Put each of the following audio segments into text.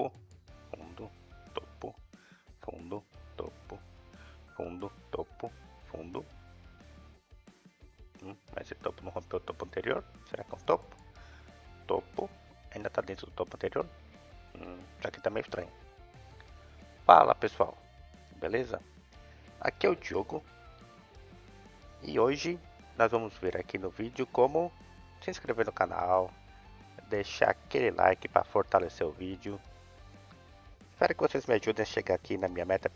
topo, fundo, topo, fundo, topo, fundo, topo, fundo. Mas esse topo não rompeu o topo anterior? Será que é um topo? Topo, ainda está dentro do topo anterior? Isso aqui tá meio estranho. Fala pessoal, beleza? Aqui é o Diogo e hoje nós vamos ver aqui no vídeo como se inscrever no canal, deixar aquele like para fortalecer o vídeo. Espero que vocês me ajudem a chegar aqui na minha meta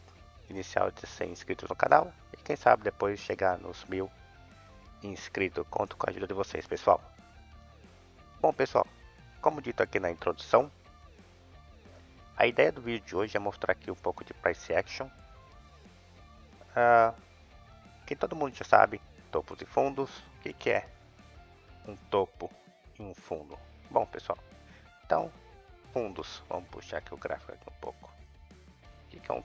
inicial de 100 inscritos no canal e quem sabe depois chegar nos 1000 inscritos. Conto com a ajuda de vocês, pessoal. Bom pessoal, como dito aqui na introdução, a ideia do vídeo de hoje é mostrar aqui um pouco de price action. Que todo mundo já sabe, topos e fundos. O que é um topo e um fundo? Bom pessoal, então fundos, vamos puxar aqui o gráfico aqui um pouco. O que é um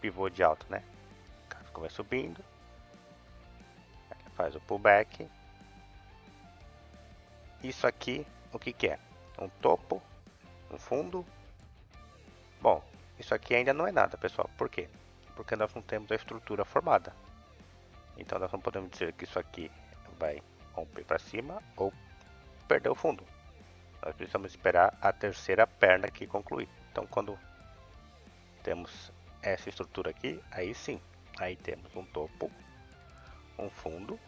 pivô de alta, né? O gráfico vai subindo, faz o pullback. Isso aqui, o que é? Um topo, um fundo. Bom, isso aqui ainda não é nada, pessoal. Por quê? Porque nós não temos a estrutura formada. Então nós não podemos dizer que isso aqui vai romper para cima ou perder o fundo. Nós precisamos esperar a terceira perna aqui concluir. Então quando temos essa estrutura aqui, aí sim, aí temos um topo, um fundo,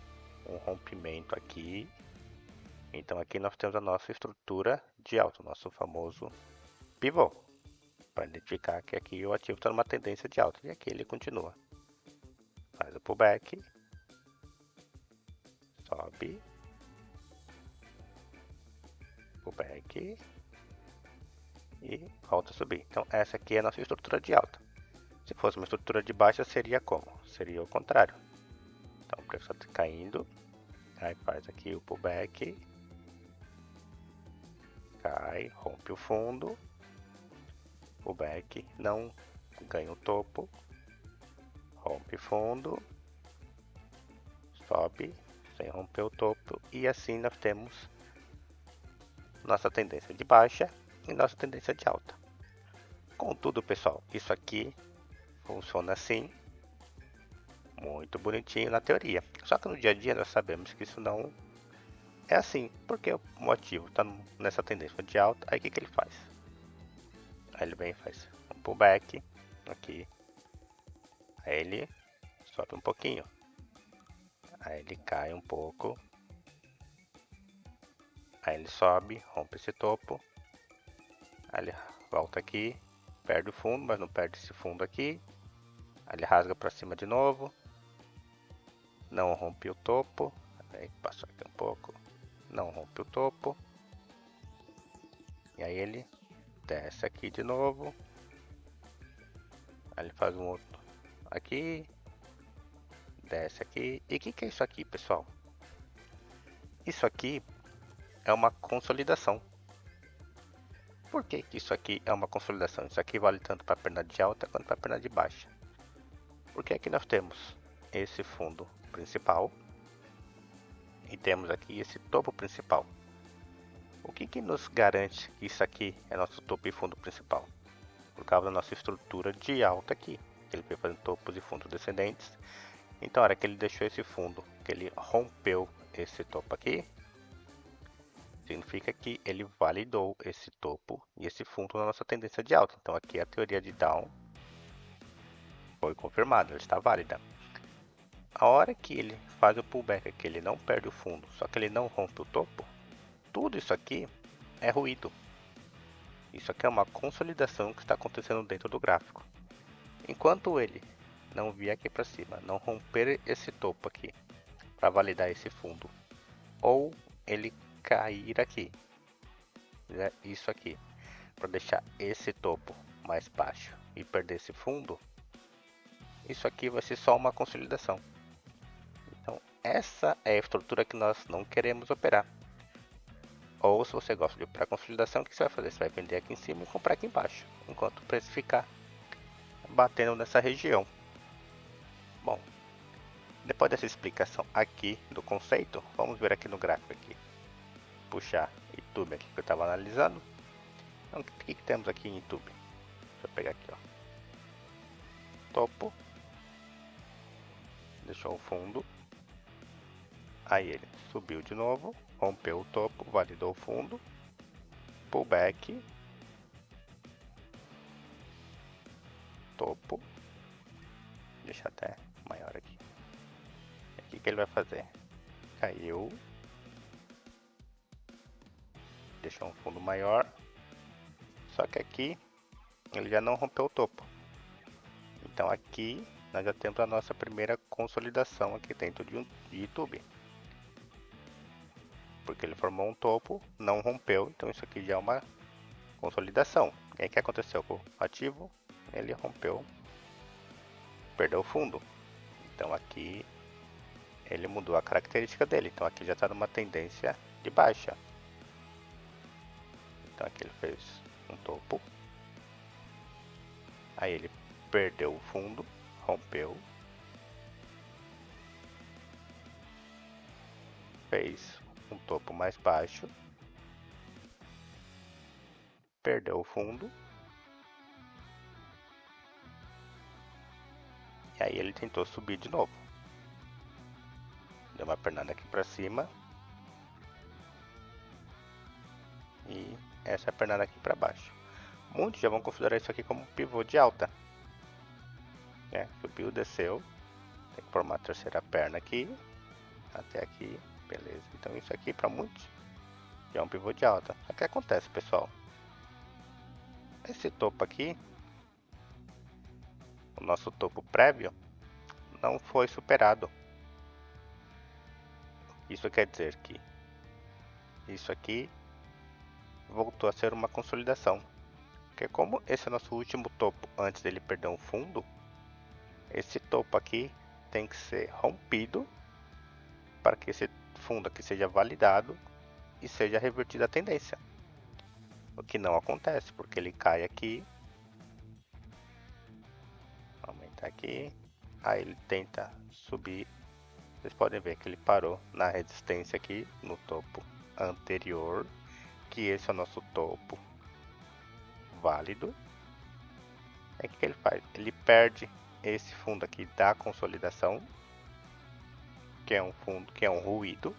um rompimento aqui. Então aqui nós temos a nossa estrutura de alta, nosso famoso pivô, para identificar que aqui o ativo está numa tendência de alta. E aqui ele continua. Faz o pullback, sobe, pullback e volta a subir. Então essa aqui é a nossa estrutura de alta. Se fosse uma estrutura de baixa, seria como? Seria o contrário. Então o preço está caindo, aí faz aqui o pullback, cai, rompe o fundo, pullback, não ganha o topo, rompe fundo, sobe, sem romper o topo, e assim nós temos nossa tendência de baixa e nossa tendência de alta. Contudo, pessoal, isso aqui funciona assim, muito bonitinho na teoria. Só que no dia a dia nós sabemos que isso não é assim, porque o motivo está nessa tendência de alta. Aí o que ele faz? Aí ele vem e faz um pullback aqui, aí ele sobe um pouquinho, aí ele cai um pouco, aí ele sobe, rompe esse topo, aí ele volta aqui, perde o fundo, mas não perde esse fundo aqui, aí ele rasga para cima de novo, não rompe o topo, aí passou aqui um pouco, não rompe o topo, e aí ele desce aqui de novo, aí ele faz um outro aqui, desce aqui. E o que é isso aqui, pessoal? Isso aqui é uma consolidação. Por que isso aqui é uma consolidação? Isso aqui vale tanto para a perna de alta quanto para a perna de baixa. Porque aqui nós temos esse fundo principal e temos aqui esse topo principal. O que nos garante que isso aqui é nosso topo e fundo principal? Por causa da nossa estrutura de alta aqui. Ele foi fazendo topos e fundos descendentes. Então, a hora que ele deixou esse fundo, que ele rompeu esse topo aqui, significa que ele validou esse topo e esse fundo na nossa tendência de alta. Então, aqui a teoria de Down foi confirmada, ela está válida. A hora que ele faz o pullback aqui, ele não perde o fundo, só que ele não rompe o topo, tudo isso aqui é ruído. Isso aqui é uma consolidação que está acontecendo dentro do gráfico. Enquanto ele não vier aqui para cima, não romper esse topo aqui para validar esse fundo, ou ele cair aqui, né, isso aqui, para deixar esse topo mais baixo e perder esse fundo, isso aqui vai ser só uma consolidação. Então essa é a estrutura que nós não queremos operar. Ou se você gosta de operar consolidação, o que você vai fazer? Você vai vender aqui em cima e comprar aqui embaixo, enquanto o preço ficar batendo nessa região. Bom, depois dessa explicação aqui do conceito, vamos ver aqui no gráfico aqui. Puxar YouTube aqui que eu estava analisando. Então, o que temos aqui em YouTube? Deixa eu pegar aqui, ó. Topo. Deixou o fundo. Aí ele subiu de novo, rompeu o topo, validou o fundo. Pullback. Topo. Deixa até maior aqui. O que ele vai fazer? Caiu. Deixou um fundo maior. Só que aqui ele já não rompeu o topo. Então aqui nós já temos a nossa primeira consolidação aqui dentro de YouTube. Porque ele formou um topo, não rompeu, então isso aqui já é uma consolidação. E aí o que aconteceu com o ativo? Ele rompeu, perdeu o fundo. Então aqui ele mudou a característica dele. Então aqui já está numa tendência de baixa. Então aqui ele fez um topo. Aí ele perdeu o fundo, rompeu. Fez um topo mais baixo. Perdeu o fundo. E aí ele tentou subir de novo. Deu uma pernada aqui para cima. E essa é a pernada aqui para baixo. Muitos já vão considerar isso aqui como um pivô de alta. Subiu, desceu. Tem que formar a terceira perna aqui. Até aqui. Beleza. Então isso aqui para muitos já é um pivô de alta. O que acontece, pessoal? Esse topo aqui, o nosso topo prévio, não foi superado. Isso quer dizer que isso aqui voltou a ser uma consolidação. Porque como esse é o nosso último topo antes dele perder um fundo, esse topo aqui tem que ser rompido para que esse fundo aqui seja validado e seja revertida a tendência. O que não acontece, porque ele cai aqui, aumentar aqui, aí ele tenta subir. Vocês podem ver que ele parou na resistência aqui, no topo anterior, que esse é o nosso topo válido. Aí o que ele faz? Ele perde esse fundo aqui da consolidação, que é um fundo, que é um ruído,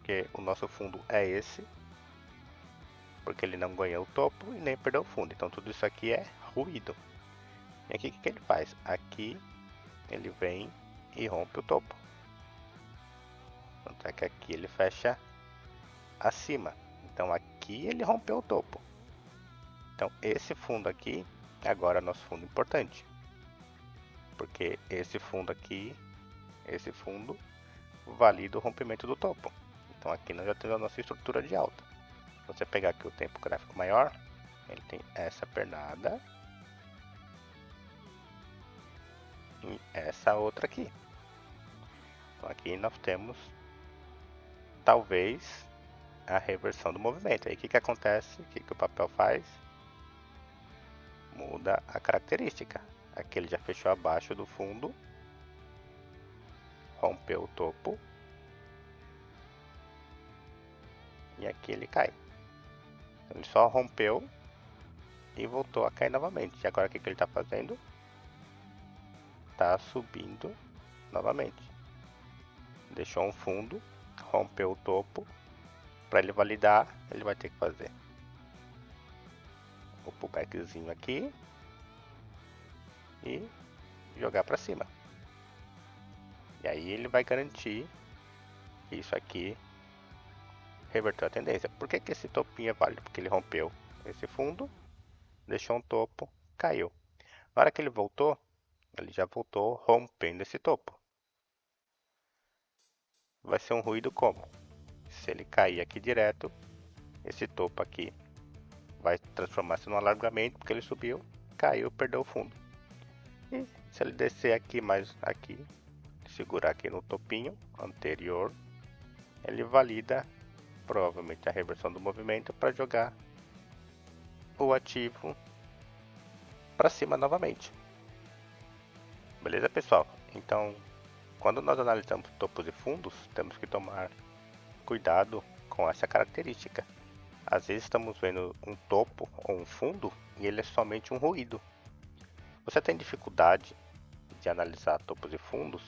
que o nosso fundo é esse, porque ele não ganhou o topo e nem perdeu o fundo. Então tudo isso aqui é ruído. E aqui o que ele faz? Aqui ele vem e rompe o topo. Tanto é que aqui ele fecha acima. Então aqui ele rompeu o topo. Então esse fundo aqui agora é nosso fundo importante. Porque esse fundo aqui, esse fundo valida o rompimento do topo. Então aqui nós já temos a nossa estrutura de alta. Se você pegar aqui o tempo gráfico maior, ele tem essa pernada e essa outra aqui. Então aqui nós temos talvez a reversão do movimento. Aí o que acontece? O que o papel faz? Muda a característica. Aqui ele já fechou abaixo do fundo, rompeu o topo e aqui ele cai. Então, ele só rompeu e voltou a cair novamente. E agora o que ele está fazendo? Está subindo novamente. Deixou um fundo, rompeu o topo. Para ele validar, ele vai ter que fazer o pullbackzinho aqui e jogar para cima. E aí ele vai garantir que isso aqui reverteu a tendência. Por que esse topinho é válido? Porque ele rompeu esse fundo, deixou um topo, caiu. Na hora que ele voltou, ele já voltou rompendo esse topo. Vai ser um ruído como? Se ele cair aqui direto, esse topo aqui vai transformar-se num alargamento, porque ele subiu, caiu, perdeu o fundo. E se ele descer aqui mais aqui, segurar aqui no topinho anterior, ele valida provavelmente a reversão do movimento para jogar o ativo para cima novamente. Beleza, pessoal? Então, quando nós analisamos topos e fundos, temos que tomar cuidado com essa característica. Às vezes estamos vendo um topo ou um fundo e ele é somente um ruído. Você tem dificuldade de analisar topos e fundos?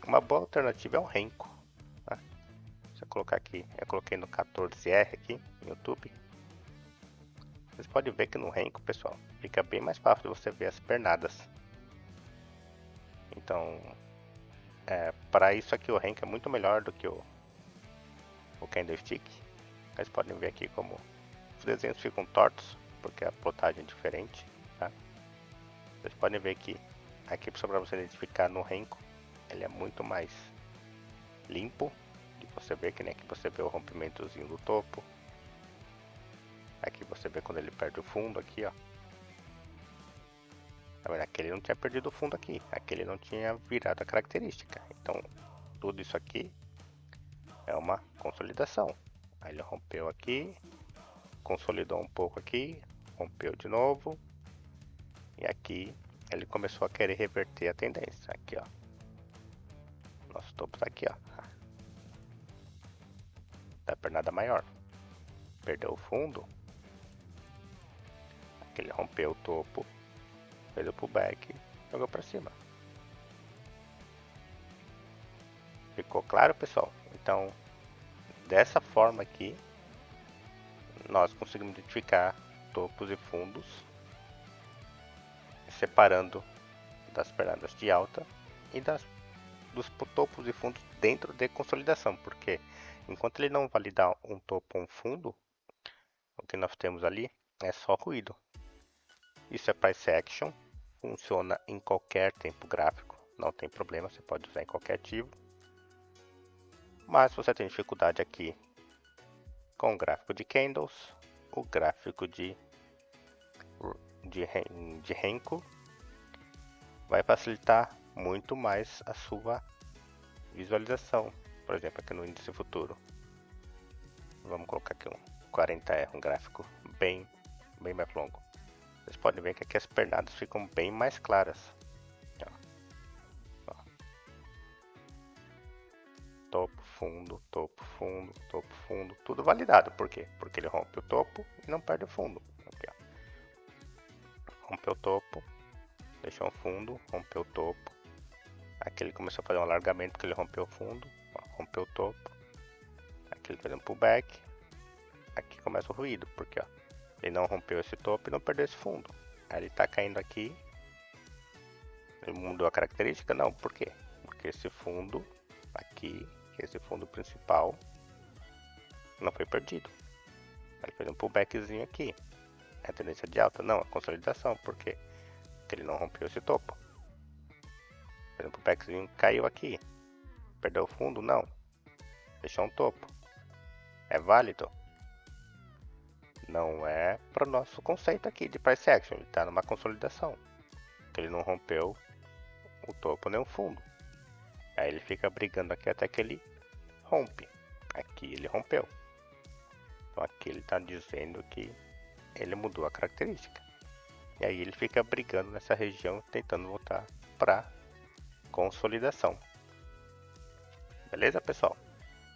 Uma boa alternativa é o Renko. Tá? Se eu colocar aqui, eu coloquei no 14R aqui no YouTube. Vocês podem ver que no Renko, pessoal, fica bem mais fácil de você ver as pernadas. Então, para isso aqui o Renko é muito melhor do que o Candlestick. Vocês podem ver aqui como os desenhos ficam tortos, porque a plotagem é diferente. Tá? Vocês podem ver que aqui só para você identificar no Renko, ele é muito mais limpo. De você ver que nem aqui você vê o rompimentozinho do topo. Aqui você vê quando ele perde o fundo aqui, ó. Tá vendo? Aquele não tinha perdido o fundo aqui. Aquele não tinha virado a característica. Então, tudo isso aqui é uma consolidação. Aí ele rompeu aqui, consolidou um pouco aqui, rompeu de novo. E aqui ele começou a querer reverter a tendência. Aqui, ó. Nosso topo tá aqui, ó. Da pernada maior. Perdeu o fundo. Aqui ele rompeu o topo. Fez o pullback, jogou para cima. Ficou claro, pessoal? Então, dessa forma aqui, nós conseguimos identificar topos e fundos, separando das pernadas de alta e dos topos e fundos dentro de consolidação, porque enquanto ele não validar um topo ou um fundo, o que nós temos ali é só ruído. Isso é price action, funciona em qualquer tempo gráfico, não tem problema, você pode usar em qualquer ativo. Mas você tem dificuldade aqui com o gráfico de candles, o gráfico de Renko vai facilitar muito mais a sua visualização. Por exemplo, aqui no índice futuro, vamos colocar aqui um 40R, um gráfico bem mais longo. Vocês podem ver que aqui as pernadas ficam bem mais claras. Ó. Topo, fundo, topo, fundo, topo, fundo, tudo validado. Por quê? Porque ele rompe o topo e não perde o fundo. Aqui, ó. Rompeu o topo, deixou um fundo, rompeu o topo. Aqui ele começou a fazer um alargamento porque ele rompeu o fundo, ó, rompeu o topo. Aqui ele fez um pullback. Aqui começa o ruído, porque ó, ele não rompeu esse topo e não perdeu esse fundo. Aí ele está caindo aqui. Ele mudou a característica? Não, por quê? Porque esse fundo aqui, esse fundo principal, não foi perdido. Ele fez um pullbackzinho aqui. É a tendência de alta? Não, a consolidação. Por quê? Porque ele não rompeu esse topo. Fez um pullbackzinho, caiu aqui. Perdeu o fundo? Não. Deixou um topo. É válido? Não é para o nosso conceito aqui de price action. Ele está numa consolidação. Porque ele não rompeu o topo nem o fundo. Aí ele fica brigando aqui até que ele rompe. Aqui ele rompeu. Então aqui ele está dizendo que ele mudou a característica. E aí ele fica brigando nessa região, tentando voltar para consolidação. Beleza, pessoal?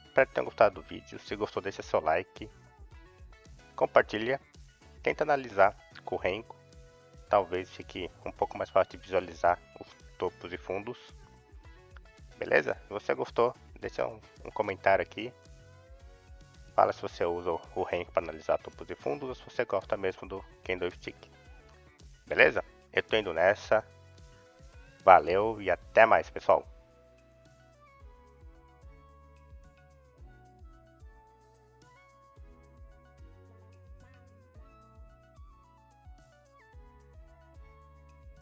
Espero que tenham gostado do vídeo. Se gostou, deixa seu like. Compartilha. Tenta analisar com o Renko. Talvez fique um pouco mais fácil de visualizar os topos e fundos. Beleza? Se você gostou, deixa um comentário aqui. Fala se você usa o Renko para analisar topos e fundos ou se você gosta mesmo do Candlestick. Beleza? Eu tô indo nessa. Valeu e até mais, pessoal.